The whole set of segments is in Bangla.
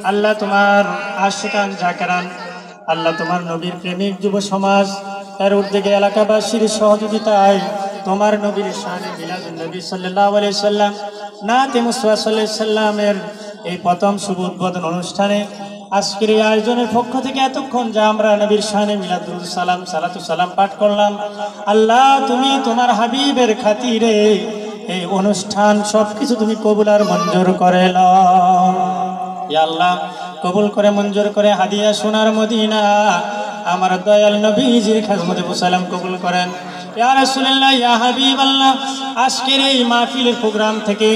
আল্লাহ তোমার আশিকান জাকেরান, আল্লাহ তোমার নবীর প্রেমিক যুব সমাজ এর উদ্যোগে এলাকাবাসীর সহযোগিতায় তোমার নবীর শানে মিলাদুন নবী সাল্লাল্লাহু আলাইহি সাল্লাম নাতে মুস্তাফা সাল্লাল্লাহু আলাইহি সাল্লামের এই প্রথম শুভ উদ্বোধন অনুষ্ঠানে আজকের এই আয়োজনের পক্ষ থেকে এতক্ষণ যা আমরা নবীর শানে মিলাদুল সালাম সালাতু সালাম পাঠ করলাম, আল্লাহ তুমি তোমার হাবিবের খাতিরে এই অনুষ্ঠান সবকিছু তুমি কবুল আর মঞ্জুর করে নাও। ইয়া আল্লাহ কবুল করে মঞ্জুর করে হাদিয়া সোনার মদিনা আমার দয়াল নবীজির খাদমতে সালাম কবুল করেন। ইয়া রাসূলুল্লাহ ইয়া হাবিবাল্লাহ, আজকের এই মাহফিলের প্রোগ্রাম থেকে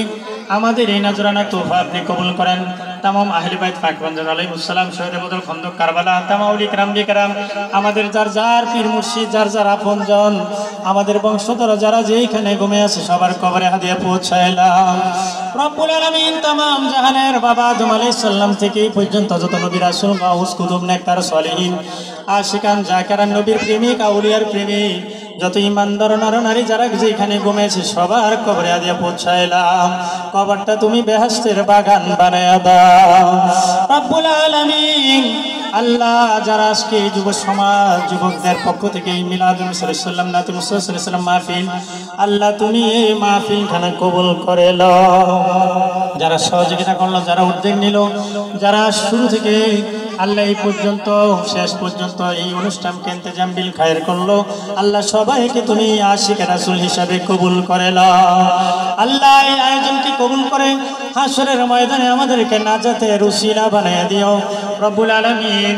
আমাদের এই নজরানা তোফা আপনি কবুল করেন। তামাম আহলে বাইত পাকবানজান আলাইহিস সালাম, শহীদে বদর, খন্দক, কারবালা, তামাম ওলি کرام বিকরাম, আমাদের যার যার পীর মুর্শিদ, যার যার আপনজন, আমাদের বংশধর যারা যেখানে ঘুমিয়ে আছে সবার কবরে হাদিয়া পৌঁছাইলাম। রব্বুল আলামিন তামাম জাহানের বাবা আদম আলাইহিস সালাম থেকে এই পর্যন্ত যত নবী রাসূল গাউস কুতুব নেককার সালেহীন আশিকান জাকেরান নবীর প্রেমিক আউলিয়ার প্রেমিক যত ইমানদার নর নারী যারা যেখানে ঘুমিয়েছে সবার কবরে হাদিয়া পৌঁছাইলাম। কবরটা তুমি বেহেশতের বাগান বানায়া দাও রব্বুল আলামিন। আল্লাহ যারা আজকে যুব সমাজ যুবকদের পক্ষ থেকে এই মিলাদুন নবী সাল্লাল্লাহু আলাইহি সাল্লাম নাতে মুস্তাফা সাল্লাল্লাহু আলাইহি সাল্লাম মাহফিল, আল্লাহ তুমি এই মাহফিল খানা কবুল করে লও। যারা সহযোগিতা করলো, যারা উদ্যোগ নিল, যারা শুরু থেকে আল্লাহ এই পর্যন্ত শেষ পর্যন্ত এই অনুষ্ঠানকে ইন্তজাম বিল খায়ের করলো, আল্লাহ সবাইকে তুমি আশিক রাসূল হিসাবে কবুল করে নাও। আল্লাহ এই আয়োজনকে কবুল করে হাসরের ময়দানে আমাদেরকে নাজাতের উসিলা বানিয়ে দিও রব্বুল আলামিন।